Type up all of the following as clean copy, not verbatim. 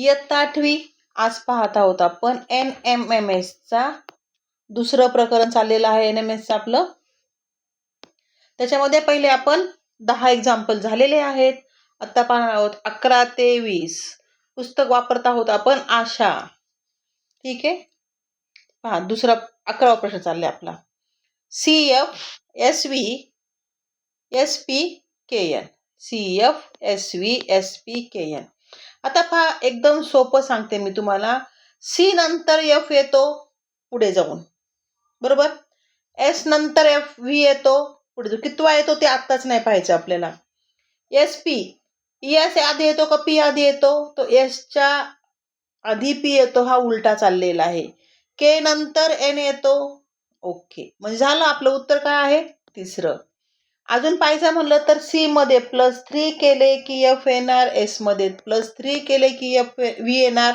इयत्ता 8वी. आज पाहत आहोत आपण NMMSचा दुसरं प्रकरण चाललेलं आहे NMSचं आपलं. त्याच्यामध्ये पहिले आपण 10 एक्झाम्पल झालेले आहेत. आता पाहणार आहोत 11 ते 20. पुस्तक वापरत आहोत आपण आशा. ठीक आहे. पहा दुसरा 11वा प्रश्न चाललाय आपला. CFSVSPKN. CFSVSPKN. आता पहा एकदम सोपं सांगते मी तुम्हाला. सी नंतर एफ येतो पुढे जाऊन, बरोबर. एस नंतर एफ व्ही येतो पुढे जाऊन. कितवा येतो ते आत्ताच नाही पाहायचं आपल्याला. एस पी, एस आधी येतो का पी आधी येतो? तो एसच्या आधी पी येतो, हा उलटा चाललेला आहे. के नंतर एन येतो. ओके, म्हणजे झालं आपलं उत्तर काय आहे? तिसरं. अजून पाहायचं म्हणलं तर सी मध्ये +3 केले की एफ येणार, एस मध्ये +3 केले की एफ व्ही येणार,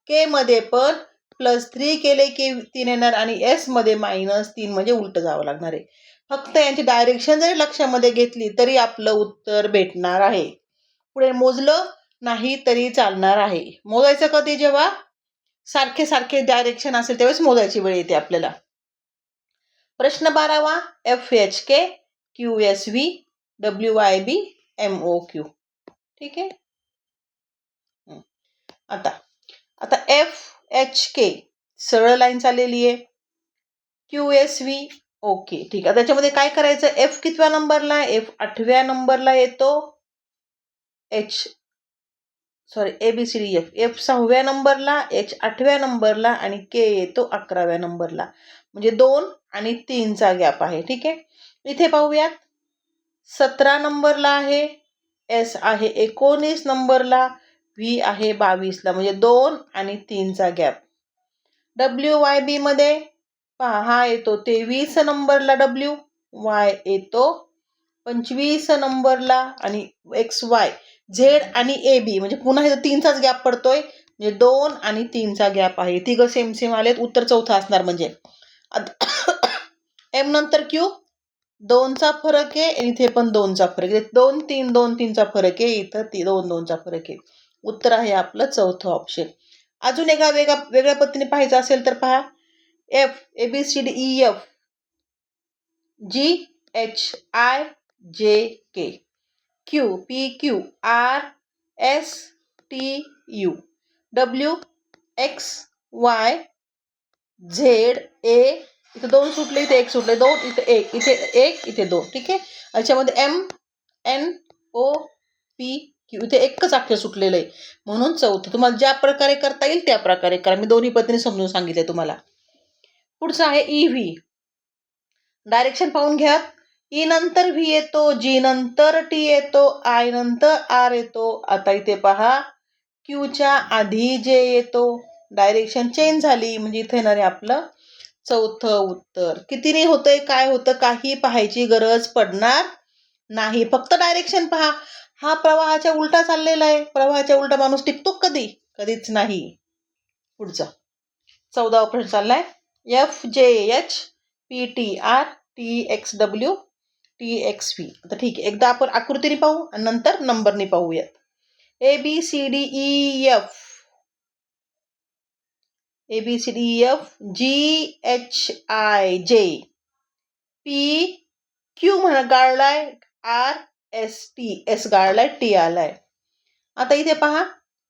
के मध्ये पण +3 केले की 3 येणार आणि एस मध्ये -3 म्हणजे उलट जावं लागणार आहे. फक्त यांची डायरेक्शन जरी लक्षामध्ये घेतली तरी आपलं उत्तर भेटणार आहे. पुढे मोजलं नाही तरी चालणार आहे. मोजायचं कधी? जेव्हा सारखे सारखे डायरेक्शन असेल त्यावेळेस मोजायची वेळ येते आपल्याला. प्रश्न 12वा. FHK QSV WIB MOQ. ठीक आहे. आता FHK सरळ लाईन चाललेली आहे. QSV ओके, ठीक आहे. त्याच्यामध्ये काय करायचं? एफ कितव्या नंबरला? एफ 8व्या नंबरला येतो. ABCD एफ 6व्या नंबरला, H 8व्या नंबरला आणि के येतो 11व्या नंबरला. म्हणजे 2 आणि 3चा गॅप आहे. ठीक आहे. इथे पाहूयात. 17 नंबरला आहे, एस आहे 19 नंबरला, व्ही आहे 22ला, म्हणजे 2 आणि 3चा गॅप. WYB मध्ये पहा, हा येतो 23 नंबरला W, Y येतो 25 नंबरला आणि XY झेड आणि AB म्हणजे पुन्हा इथं 3चाच गॅप पडतोय, म्हणजे 2 आणि 3चा गॅप आहे. तिघं सेम सेम आलेत. उत्तर चौथा असणार. म्हणजे एम नंतर क्यू 2चा फरक आहे आणि इथे पण 2चा फरक आहे. 2 3 2 3चा फरक आहे, इथं 2 2चा फरक आहे. उत्तर आहे आपलं चौथं ऑप्शन. अजून एका वेगळ्या पद्धतीने पाहायचं असेल तर पहा. F ABCDEF GHIJK Q PQRSTU WXYZ A. इथे 2 सुटले, इथे 1 सुटले, 2 इथे 1, इथे 1, इथे 2. ठीक आहे. याच्यामध्ये MNOP इथे एकच अक्षर सुटलेलं आहे, म्हणून चौथं. तुम्हाला ज्या प्रकारे करता येईल त्या प्रकारे करा. मी दोन्ही पद्धतीने समजून सांगितले तुम्हाला. पुढचं आहे EV. डायरेक्शन पाहून घ्या. ई नंतर व्ही येतो, जी नंतर टी येतो, आय नंतर आर येतो. आता इथे पहा, क्यूच्या आधी जे येतो, डायरेक्शन चेंज झाली, म्हणजे इथे येणार आहे आपलं चौथं उत्तर. कितीने होतंय, काय होतं, काही पाहायची गरज पडणार नाही. फक्त डायरेक्शन पहा. हा प्रवाहाच्या उलटा चाललेला आहे. प्रवाहाच्या उलटा माणूस टिकतो कधी? कधीच नाही. पुढचा 14वा प्रश्न चाललाय. FJH PTR TXW TXV. आता ठीक आहे, एकदा आपण आकृतीने पाहू आणि नंतर नंबरने पाहूयात. ABCDEF GHIJ PQ म्हणा गाळलाय, RST S गाळलाय, T आलाय. आता इथे पहा,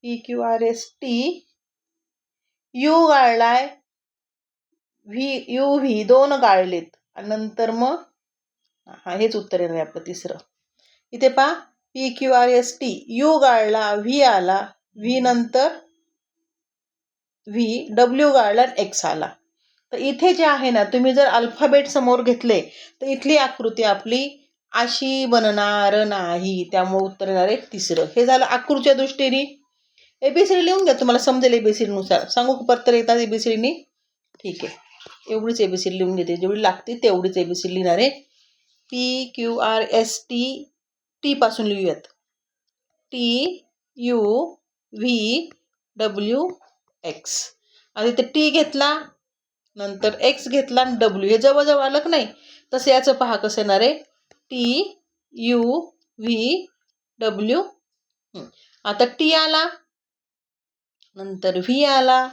PQRST U गाळलाय, UV 2 गाळलेत आणि नंतर मग हेच उत्तर येणार आहे आपलं तिसरं. इथे पहा, PQRST U गाळला, व्ही आला, व्ही नंतर व्ही, W गाळला, X आला. तर इथे जे आहे ना, तुम्ही जर अल्फाबेट समोर घेतले तर इथली आकृती आपली अशी बनणार नाही. त्यामुळे उत्तर येणार आहे तिसरं. हे झालं आकृतीच्या दृष्टीने. ABCD लिहून घ्या, तुम्हाला समजेल ABCD नुसार. सांगू पत्तर येतात ABCDनी? ठीक आहे, एवढीच ABCD लिहून घेते, जेवढी लागते तेवढीच ABCD लिहिणार आहे. PQRST T पासून लिहूयात. TUVWX. आणि ते T घेतला, नंतर X घेतला आणि W. हे जवळजवळ आलं की नाही? तसं याचं पहा कसं येणार आहे. TUVW. आता T आला, नंतर व्ही आला,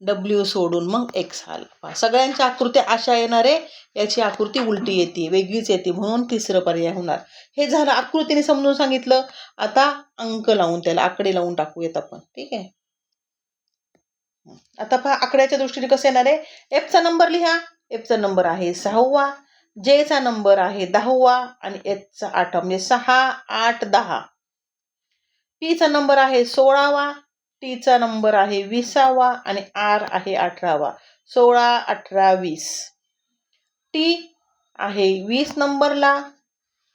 डब्ल्यू सोडून मग एक्स आला. सगळ्यांच्या आकृत्या अशा येणार आहे, याची आकृती उलटी येते, वेगळीच येते, म्हणून तिसरं पर्याय होणार. हे झालं आकृतीने समजून सांगितलं. आता अंक लावून त्याला आकडे लावून टाकूयात आपण. ठीक आहे. आता पहा आकड्याच्या दृष्टीने कसं येणार आहे. एफचा नंबर लिहा. एफचा नंबर आहे 6वा, जेचा नंबर आहे 10वा आणि एचचा 8वा, म्हणजे 6, 8, 10. टीचा नंबर आहे 16वा, टीचा नंबर आहे 20वा आणि आर आहे 18वा. 16, 18, 20. टी आहे 20 नंबरला,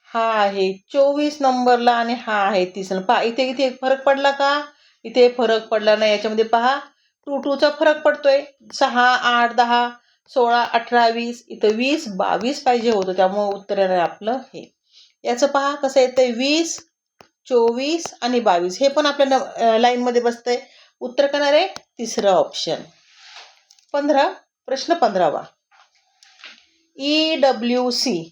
हा आहे 24 नंबरला आणि हा आहे 30. पहा इथे इथे फरक पडला का? इथे फरक पडला नाही. याच्यामध्ये पहा 2 चा फरक पडतोय. 6, 8, 10, 16, 18, 20. इथं 20, 22 पाहिजे होतं, त्यामुळे उत्तर आहे आपलं हे. याचं पहा कसं येतंय 20, 24 आणि 22. हे पण आपल्या लाईन मध्ये बसतंय. उत्तर करणार आहे तिसरं ऑप्शन. 15. प्रश्न 15वा. EWC,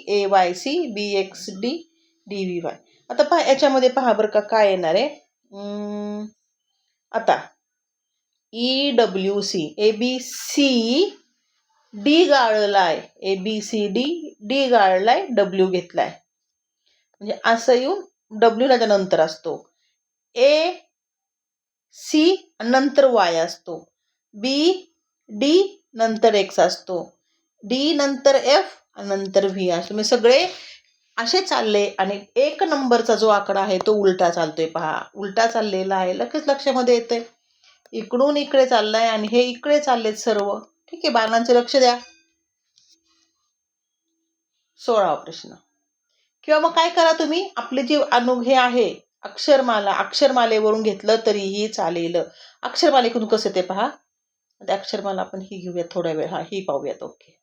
AYC, BXD, DVY. आता पहा याच्यामध्ये पहा बरं का काय येणार आहे. आता EWC, ABC डी गाळलाय, ABCD डी गाळलाय, डब्ल्यू घेतलाय, म्हणजे असं येऊन डब्ल्यू ला नंतर असतो. ए सी नंतर वाय असतो, बी डी नंतर एक्स असतो, डी नंतर एफ नंतर व्ही असतो. म्हणजे सगळे असे चालले आणि एक नंबरचा जो आकडा आहे तो उलटा चालतोय. पहा उलटा चाललेला आहे, लगेच लक्षामध्ये येते. इकडून इकडे चाललाय आणि हे इकडे चाललेत सर्व. ठीक आहे, बाणांचे लक्ष द्या. 16वा प्रश्न. किंवा मग काय करा तुम्ही, आपले जे हे आहे अक्षरमाला, अक्षरमालेवरून घेतलं तरीही चालेल. अक्षरमालेकडून कसं ते पहा. अक्षरमाला आपण ही घेऊयात थोड्या वेळ. हा ही पाहूयात. ओके.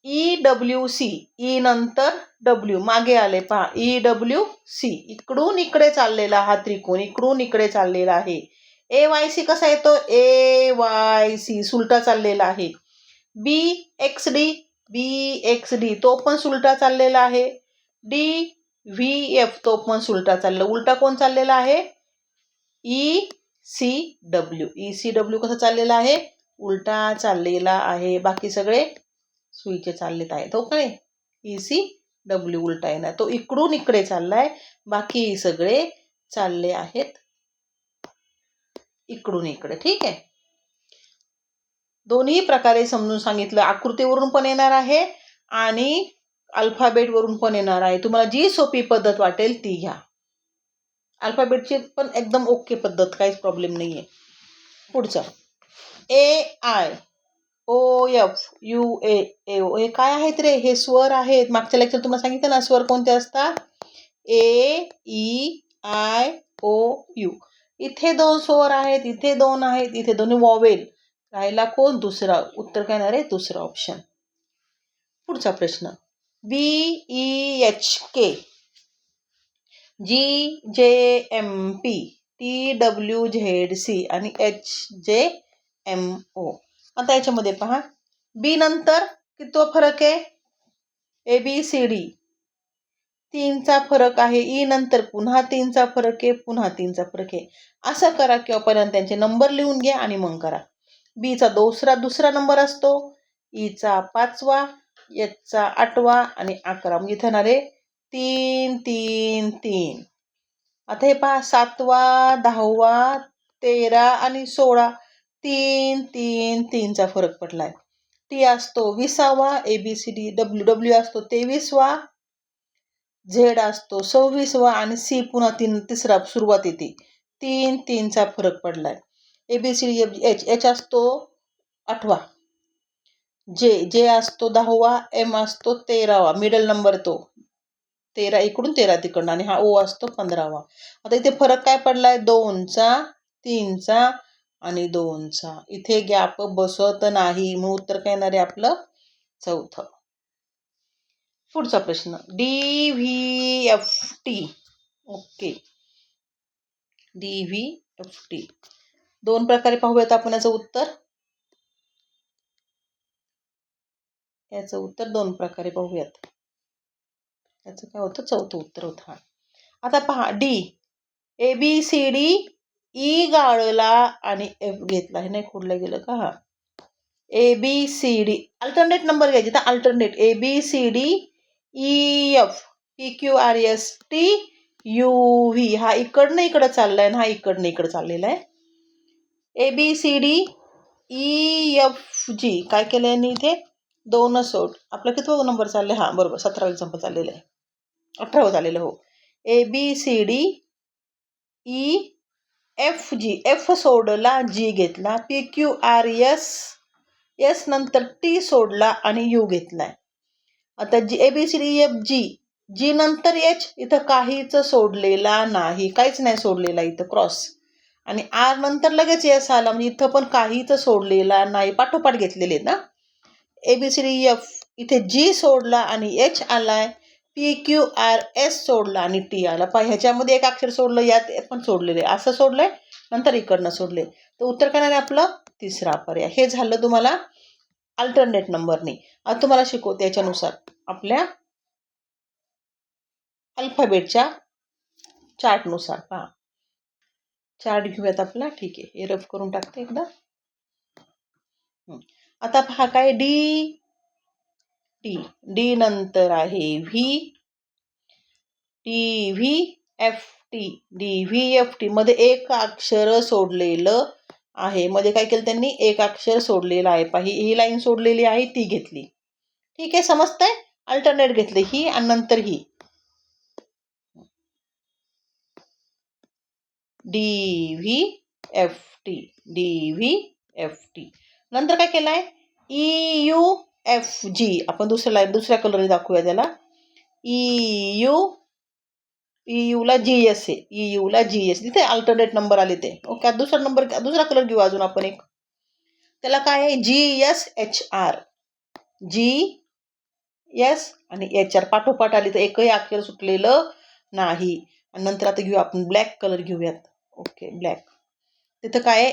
EWC, ई नंतर डब्ल्यू मागे आले पहा. EWC इकडून इकडे चाललेला हा त्रिकोण इकडून इकडे चाललेला आहे. AYC कसा येतो, AYC सुलटा चाललेला आहे. BXD तो पण सुलटा चाललेला आहे. DVF तो पण सुलटा चाललेला. उलटा कोण चाललेला आहे, ECW कसं चाललेला आहे, उलटा चाललेला आहे. बाकी सगळे सुईचे चाललेत आहेत. हो काय, ECW उलटा येणार, तो इकडून इकडे चाललाय. बाकी सगळे चालले आहेत इकडून इकडे. ठीक आहे, दोन्ही प्रकारे समजून सांगितलं. आकृतीवरून पण येणार आहे आणि अल्फाबेट वरून पण येणार आहे. तुम्हाला जी सोपी पद्धत वाटेल ती घ्या. अल्फाबेटची पण एकदम ओके पद्धत, काहीच प्रॉब्लेम नाहीये. पुढचं AIOFUAO हे काय आहेत रे, हे स्वर आहेत. मागच्या लेक्चर तुम्हाला सांगितलं ना स्वर कोणते असतात. AEIOU. इथे 2 स्वर आहेत, इथे 2 आहेत, इथे दोन्ही वॉवेल. राहिला कोण, दुसरा. उत्तर काय येणार आहे, दुसरा ऑप्शन. पुढचा प्रश्न. BEHK, GJMP, TWZC आणि HJMO. आता याच्यामध्ये पहा, बी नंतर किती फरक आहे, ABCD 3चा फरक आहे. ई नंतर पुन्हा 3चा फरक आहे, पुन्हा 3चा फरक आहे. असं करा किंवा पर्यंत त्यांचे नंबर लिहून घ्या आणि मग करा. बीचा दुसरा नंबर असतो, ईचा 5वा, एचचा 8वा आणि 11. म्हणजे इथे येणार आहे 3, 3, 3. आता हे पहा 7वा, 10वा, 13 आणि 16. 3, 3, 3चा फरक पडलाय. टी असतो 20वा, ABCD डब्ल्यू असतो 23वा, झेड असतो 26वा आणि सी पुन्हा तिसरा सुरुवात येते. 3, 3चा फरक पडलाय. ABCD एच असतो 8वा, जे असतो 10वा, एम असतो 13वा, मिडल नंबर तो 13 इकडून 13 तिकडून आणि हा ओ असतो 15वा. आता इथे फरक काय पडलाय, 2चा, 3चा आणि 2चा. इथे गॅप बसत नाही, मग उत्तर काय येणार आहे आपलं चौथं. पुढचा प्रश्न. DVFT. ओके, DVFT 2 प्रकारे पाहूयात आपण याचं उत्तर. याचं उत्तर 2 प्रकारे पाहूयात. याचं काय होतं, चौथं उत्तर होतं. आता पहा डी, ABCD, ई गाळला आणि एफ घेतला. हे नाही खोडलं गेलं का? हा ABCD अल्टरनेट नंबर घ्यायचे तर alternate ABCD EF PQRST UV. हा इकडनं इकडं चाललाय आणि हा इकडनं इकडं चाललेला आहे. ABCD EFG काय केलं यांनी इथे? दोन सोड. आपला कितवा नंबर चाललाय? हा बरोबर 17 एक्झाम्पल चाललेलं आहे. 18 झालेलं हो. ABCD EFG एफ सोडला, G घेतला. PQRS एस नंतर T सोडला आणि U घेतलाय. आता ABCDEFG G नंतर H, इथं काहीच सोडलेला नाही, काहीच नाही सोडलेला इथं क्रॉस. आणि R नंतर लगेच S आला, म्हणजे इथं पण काहीच सोडलेला नाही, पाठोपाठ घेतलेले ना. ABCDEF इथे G सोडला आणि H आलाय. PQRS सोडला आणि T आला. ह्याच्यामध्ये एक अक्षर सोडलं, यात पण सोडलेले, असं सोडलंय नंतर इकडनं सोडले. तर उत्तर काय आहे आपलं? तिसरा पर्याय. हे झालं तुम्हाला अल्टरनेट नंबरने. आता तुम्हाला शिकवते याच्यानुसार आपल्या अल्फाबेटच्या चार्टनुसार. पहा चार्ट घेऊयात आपला. ठीक आहे, हे रफ करून टाकते एकदा. आता पहा काय डी टी, डी नंतर आहे व्ही, DVFT, DVFT मध्ये एक अक्षर सोडलेलं आहे. मध्ये काय केलं त्यांनी? एक अक्षर सोडलेलं आहे. ही लाईन सोडलेली आहे, ती घेतली. ठीक आहे, समजतंय? अल्टरनेट घेतले, ही आणि नंतर ही. DVFT, DVFT नंतर काय केलंय? EUFG. आपण दुसऱ्या कलरने दाखवूया त्याला. EU ला GS आहे, EU ला GS. तिथे अल्टरनेट नंबर आले ते. ओके, दुसरा कलर घेऊ अजून आपण एक. त्याला काय आहे? GSHR, GS आणि HR पाठोपाठ आली, तर एकही अक्षर सुटलेलं नाही. आणि नंतर आता घेऊ आपण ब्लॅक कलर घेऊयात. Okay, black. तिथं काय आहे?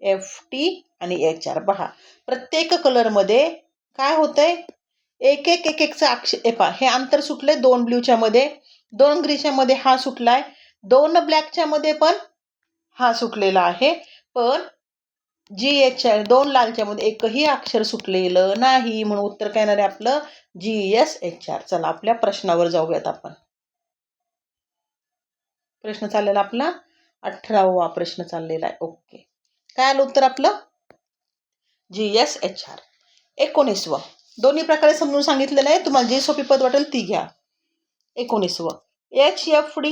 FT आणि HR. पहा प्रत्येक कलरमध्ये काय होतंय? एक एकचा अक्षर. हे अंतर सुटले 2 ब्ल्यूच्या मध्ये, 2 ग्रीनच्या मध्ये हा सुटलाय, 2 ब्लॅकच्या मध्ये पण हा सुटलेला आहे. पण GH 2 लालच्या मध्ये एकही अक्षर सुटलेलं नाही, म्हणून उत्तर काय येणार आहे आपलं? GSHR. चला आपल्या प्रश्नावर जाऊयात आपण. प्रश्न चाललेला आपला 18वा प्रश्न चाललेला आहे. ओके, काय आलं उत्तर आपलं? GSHR. 19व दोन्ही प्रकारे समजून सांगितलेलं आहे. तुम्हाला जे सोपी पद वाटेल ती घ्या. 19व HFD,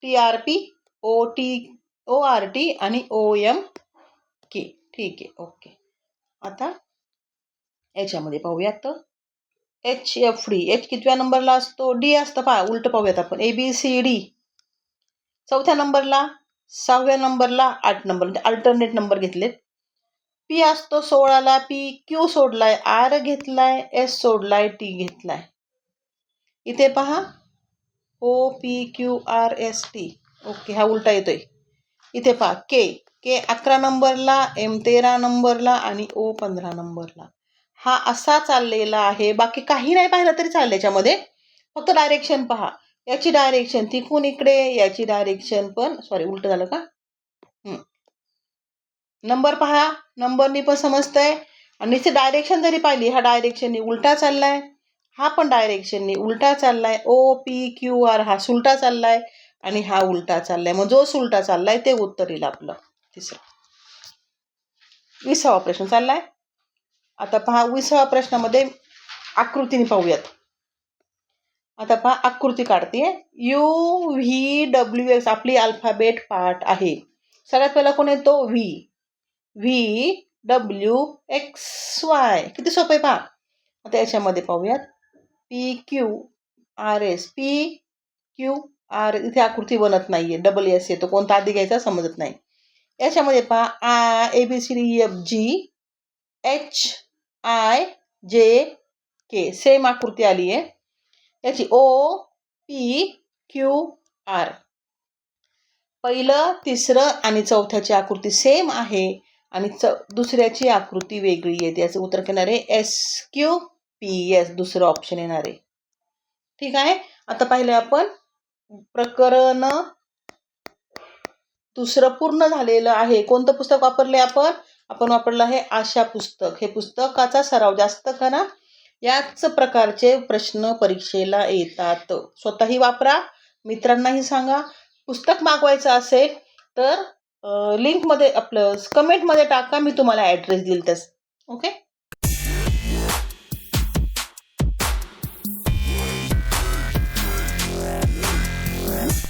TRP, ORT आणि OMK. ठीक आहे, ओके. आता याच्यामध्ये पाहूयात. HFD, H कितव्या नंबरला असतो? D असतं. पहा उलट पाहूयात आपण. ABCD 4थ्या नंबरला, 6व्या नंबरला, 8 नंबर, म्हणजे अल्टरनेट नंबर घेतलेत. P असतो 16ला, PQ सोडलाय, R घेतलाय, S सोडलाय, T घेतलाय. इथे पहा OPQRST. ओके, हा उलटा येतोय. इथे पहा K 11 नंबरला, M 13 नंबरला आणि O 15 नंबरला. हा असा चाललेला आहे. बाकी काही नाही पाहिलं तरी चालेल याच्यामध्ये. फक्त डायरेक्शन पहा. याची डायरेक्शन तिकून इकडे, याची डायरेक्शन पण उलट झालं का? नंबर पहा, नंबरनी पण समजतंय. आणि इथे डायरेक्शन जरी पाहिली, हा डायरेक्शननी उलटा चाललाय, हा पण डायरेक्शननी उलटा चाललाय. OPQR हा सुलटा चाललाय आणि हा उलटा चाललाय. मग जो सुलटा चाललाय ते उत्तर येईल आपलं तिसरं. 20वा प्रश्न चाललाय. आता पहा 20वा प्रश्नामध्ये आकृतीने पाहूयात. आता पहा आकृती काढते. UVWX आपली अल्फाबेट पार्ट आहे. सगळ्यात पहिला कोण येतो? VWXY. किती सोपं आहे पहा. आता याच्यामध्ये पाहूयात. PQRS, इथे आकृती बनत नाहीये, SS येतो. कोणता आधी घ्यायचा समजत नाही. याच्यामध्ये पहा ABCDEFGHIJK सेम आकृती आली आहे. याची OPQR पहिलं, तिसरं आणि चौथ्याची आकृती सेम आहे आणि दुसऱ्याची आकृती वेगळी येते. याचं उत्तर येणार आहे SQPS, दुसरं ऑप्शन येणार आहे. ठीक आहे. आता पाहिले आपण प्रकरण 2 पूर्ण झालेलं आहे. कोणतं पुस्तक वापरले आपण? आपण वापरलं आहे आशा पुस्तक. हे पुस्तकाचा सराव जास्त करा. याच प्रकारचे प्रश्न परीक्षेला येतात. स्वतःही वापरा, मित्रांनाही सांगा. पुस्तक मागवायचं असेल तर लिंकमध्ये आपलं कमेंटमध्ये टाका, मी तुम्हाला ॲड्रेस देईल त्यास. ओके.